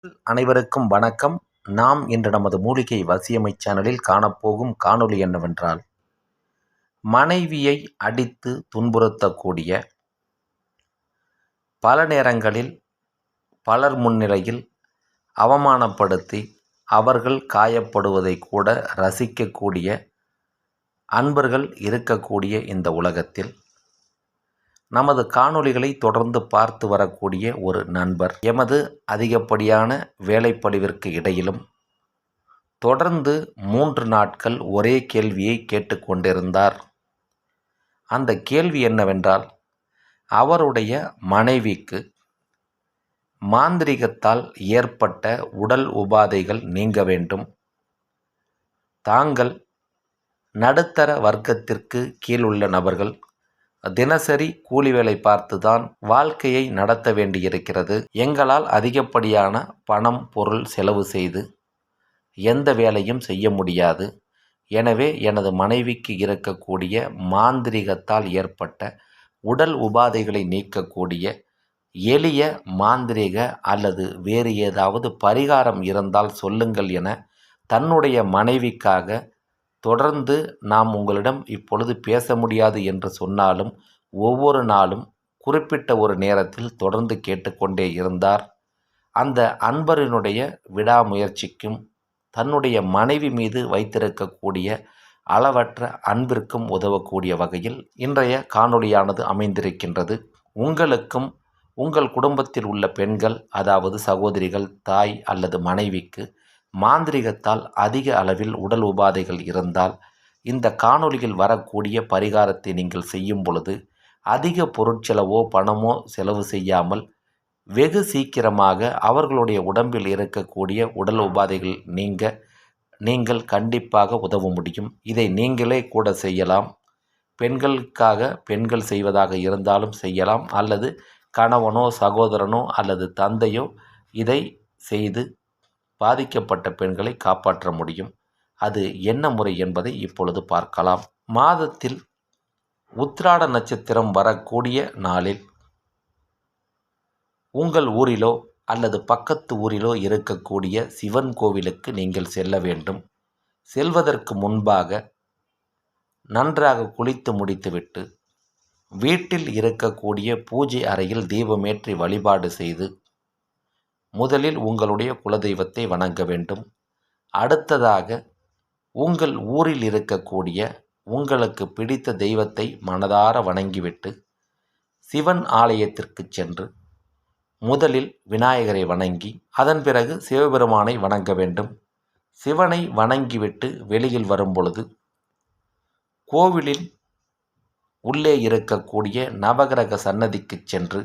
அனைவருக்கும் வணக்கம். நாம் இன்று நமது மூலிகை வசியமை சேனலில் காணப்போகும் காணொளி என்னவென்றால், மனைவியை அடித்து துன்புறுத்தக்கூடிய, பல நேரங்களில் பலர் முன்னிலையில் அவமானப்படுத்தி அவர்கள் காயப்படுவதை கூட ரசிக்கக்கூடிய அன்பர்கள் இருக்கக்கூடிய இந்த உலகத்தில் நமது காணொளிகளை தொடர்ந்து பார்த்து வரக்கூடிய ஒரு நண்பர் எமது அதிகப்படியான வேலைப்பளுவிற்கு இடையிலும் தொடர்ந்து 3 நாட்கள் ஒரே கேள்வியை கேட்டுக்கொண்டிருந்தார். அந்த கேள்வி என்னவென்றால், அவருடைய மனைவிக்கு மாந்திரீகத்தால் ஏற்பட்ட உடல் உபாதைகள் நீங்க வேண்டும். தாங்கள் நடுத்தர வர்க்கத்திற்கு கீழுள்ள நபர்கள் தினசரி கூலி வேலை பார்த்துதான் வாழ்க்கையை நடத்த வேண்டியிருக்கிறது. எங்களால் அதிகப்படியான பணம் பொருள் செலவு செய்து எந்த வேலையும் செய்ய முடியாது. எனவே எனது மனைவிக்கு இருக்கக்கூடிய மாந்திரீகத்தால் ஏற்பட்ட உடல் உபாதைகளை நீக்கக்கூடிய எளிய மாந்திரீக அல்லது வேறு ஏதாவது பரிகாரம் இருந்தால் சொல்லுங்கள் என தன்னுடைய மனைவிக்காக தொடர்ந்து நாம் உங்களிடம் இப்பொழுது பேச முடியாது என்று சொன்னாலும் ஒவ்வொரு நாளும் குறிப்பிட்ட ஒரு நேரத்தில் தொடர்ந்து கேட்டுக்கொண்டே இருந்தார். அந்த அன்பரினுடைய விடாமுயற்சிக்கும் தன்னுடைய மனைவி மீது வைத்திருக்கக்கூடிய அளவற்ற அன்பிற்கும் உதவக்கூடிய வகையில் இன்றைய காணொளியானது அமைந்திருக்கின்றது. உங்களுக்கும் உங்கள் குடும்பத்தில் உள்ள பெண்கள், அதாவது சகோதரிகள், தாய் அல்லது மனைவிக்கு மாந்திரீகத்தால் அதிக அளவில் உடல் உபாதைகள் இருந்தால் இந்த காணொளியில் வரக்கூடிய பரிகாரத்தை நீங்கள் செய்யும் பொழுது அதிக பொருட்செலவோ பணமோ செலவு செய்யாமல் வெகு சீக்கிரமாக அவர்களுடைய உடம்பில் இருக்கக்கூடிய உடல் உபாதைகள் நீங்க நீங்கள் கண்டிப்பாக உதவ முடியும். இதை நீங்களே கூட செய்யலாம். பெண்களுக்காக பெண்கள் செய்வதாக இருந்தாலும் செய்யலாம், அல்லது கணவனோ சகோதரனோ அல்லது தந்தையோ இதை செய்து பாதிக்கப்பட்ட பெண்களை காப்பாற்ற முடியும். அது என்ன முறை என்பதை இப்பொழுது பார்க்கலாம். மாதத்தில் உத்திராட நட்சத்திரம் வரக்கூடிய நாளில் உங்கள் ஊரிலோ அல்லது பக்கத்து ஊரிலோ இருக்கக்கூடிய சிவன் கோவிலுக்கு நீங்கள் செல்ல வேண்டும். செல்வதற்கு முன்பாக நன்றாக குளித்து முடித்துவிட்டு வீட்டில் இருக்கக்கூடிய பூஜை அறையில் தீபமேற்றி வழிபாடு செய்து முதலில் உங்களுடைய குலதெய்வத்தை வணங்க வேண்டும். அடுத்ததாக உங்கள் ஊரில் இருக்கக்கூடிய உங்களுக்கு பிடித்த தெய்வத்தை மனதார வணங்கிவிட்டு சிவன் ஆலயத்திற்கு சென்று முதலில் விநாயகரை வணங்கி அதன் பிறகு சிவபெருமானை வணங்க வேண்டும். சிவனை வணங்கிவிட்டு வெளியில் வரும்பொழுது கோவிலில் உள்ளே இருக்கக்கூடிய நவகிரக சன்னதிக்கு சென்று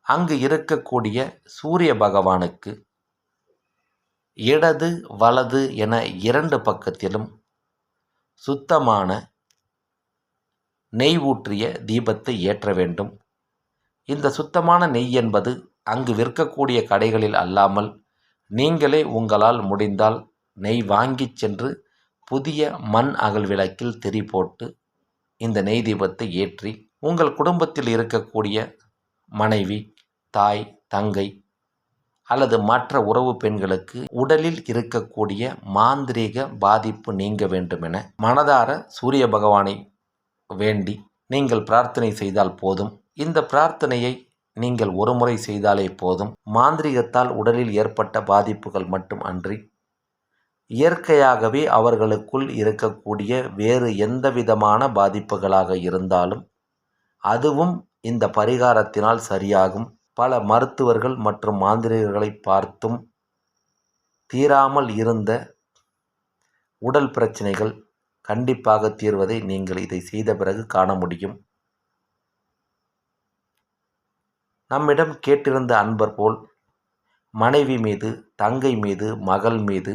அங்கு இருக்கக்கூடிய சூரிய பகவானுக்கு இடது வலது என 2 பக்கத்திலும் சுத்தமான நெய் ஊற்றிய தீபத்தை ஏற்ற வேண்டும். இந்த சுத்தமான நெய் என்பது அங்கு விற்கக்கூடிய கடைகளில் அல்லாமல் நீங்களே உங்களால் முடிந்தால் நெய் வாங்கி சென்று புதிய மண் அகல் விளக்கில் திரி போட்டு இந்த நெய் தீபத்தை ஏற்றி உங்கள் குடும்பத்தில் இருக்கக்கூடிய மனைவி, தாய், தங்கை அல்லது மற்ற உறவு பெண்களுக்கு உடலில் இருக்கக்கூடிய மாந்திரீக பாதிப்பு நீங்க வேண்டுமென மனதார சூரிய பகவானை வேண்டி நீங்கள் பிரார்த்தனை செய்தால் போதும். இந்த பிரார்த்தனையை நீங்கள் ஒரு முறை செய்தாலே போதும். மாந்திரீகத்தால் உடலில் ஏற்பட்ட பாதிப்புகள் மட்டும் அன்றி இயற்கையாகவே அவர்களுக்குள் இருக்கக்கூடிய வேறு எந்த விதமான பாதிப்புகளாக இருந்தாலும் அதுவும் இந்த பரிகாரத்தினால் சரியாகும். பல மருத்துவர்கள் மற்றும் மாந்திரிகர்களை பார்த்தும் தீராமல் இருந்த உடல் பிரச்சனைகள் கண்டிப்பாக தீர்வதை நீங்கள் இதை செய்த பிறகு காண முடியும். நம்மிடம் கேட்டிருந்த அன்பர் போல் மனைவி மீது, தங்கை மீது, மகள் மீது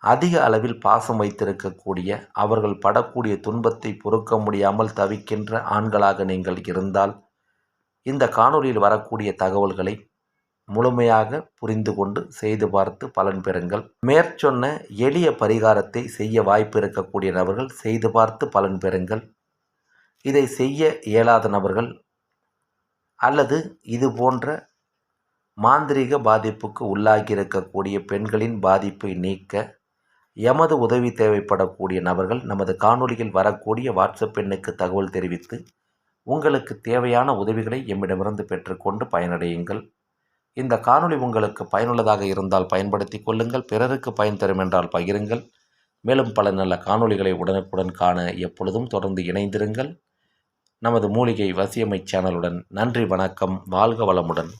அதிக அளவில் பாசம் வைத்திருக்கக்கூடிய, அவர்கள் படக்கூடிய துன்பத்தை பொறுக்க முடியாமல் தவிக்கின்ற ஆண்களாக நீங்கள் இருந்தால் இந்த காணொளியில் வரக்கூடிய தகவல்களை முழுமையாக புரிந்து கொண்டு செய்து பார்த்து பலன் பெறுங்கள். மேற்சொன்ன எளிய பரிகாரத்தை செய்ய வாய்ப்பு இருக்கக்கூடிய நபர்கள் செய்து பார்த்து பலன் பெறுங்கள். இதை செய்ய இயலாத நபர்கள் அல்லது இது போன்ற மாந்திரீக பாதிப்புக்கு உள்ளாகி இருக்கக்கூடிய பெண்களின் பாதிப்பை நீக்க எமது உதவி தேவைப்படக்கூடிய நபர்கள் நமது காணொளியில் வரக்கூடிய வாட்ஸ்அப் எண்ணுக்கு தகவல் தெரிவித்து உங்களுக்கு தேவையான உதவிகளை எம்மிடமிருந்து பெற்றுக்கொண்டு பயனடையுங்கள். இந்த காணொளி உங்களுக்கு பயனுள்ளதாக இருந்தால் பயன்படுத்தி கொள்ளுங்கள். பிறருக்கு பயன் தரும் என்றால் பகிருங்கள். மேலும் பல நல்ல காணொளிகளை உடனுக்குடன் காண எப்பொழுதும் தொடர்ந்து இணைந்திருங்கள் நமது மூலிகை வசியமை சேனலுடன். நன்றி, வணக்கம், வாழ்க வளமுடன்.